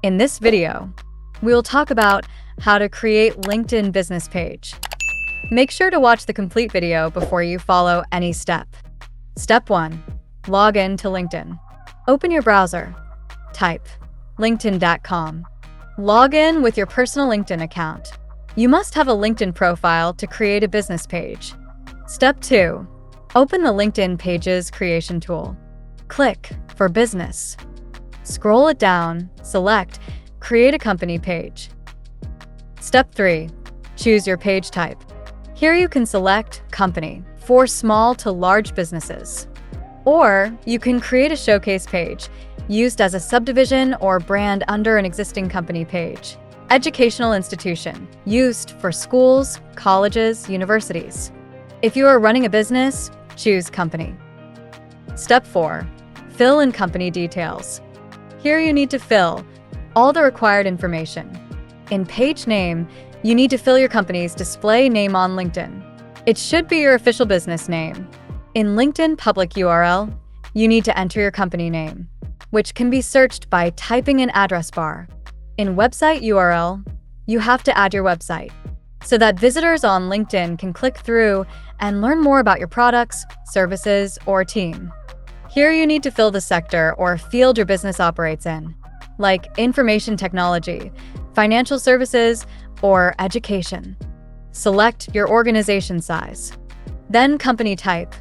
In this video, we will talk about how to create LinkedIn business page. Make sure to watch the complete video before you follow any step. Step 1. Log in to LinkedIn. Open your browser. Type linkedin.com. Log in with your personal LinkedIn account. You must have a LinkedIn profile to create a business page. Step 2. Open the LinkedIn Pages Creation tool. Click for Business. Scroll it down, select Create a Company Page. Step 3. Choose your page type. Here you can select Company for small to large businesses. Or you can create a showcase page used as a subdivision or brand under an existing company page. Educational institution, used for schools, colleges, universities. If you are running a business, choose Company. Step 4. Fill in company details. Here you need to fill all the required information. In page name, you need to fill your company's display name on LinkedIn. It should be your official business name. In LinkedIn public URL, you need to enter your company name, which can be searched by typing in address bar. In website URL, you have to add your website so that visitors on LinkedIn can click through and learn more about your products, services, or team. Here you need to fill the sector or field your business operates in, like information technology, financial services, or education. Select your organization size. Then company type.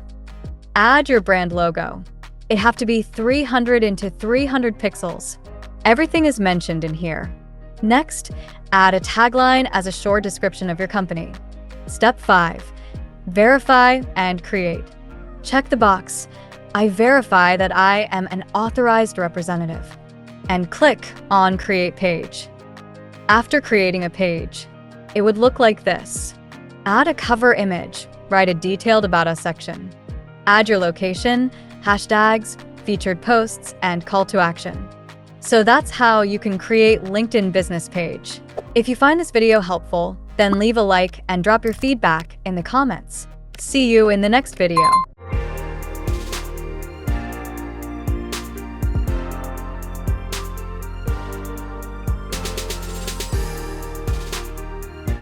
Add your brand logo. It have to be 300 into 300 pixels. Everything is mentioned in here. Next, add a tagline as a short description of your company. Step 5. Verify and create. Check the box. I verify that I am an authorized representative. And click on Create Page. After creating a page, it would look like this. Add a cover image. Write a detailed About Us section. Add your location, hashtags, featured posts, and call to action. So that's how you can create LinkedIn business page. If you find this video helpful, then leave a like and drop your feedback in the comments. See you in the next video.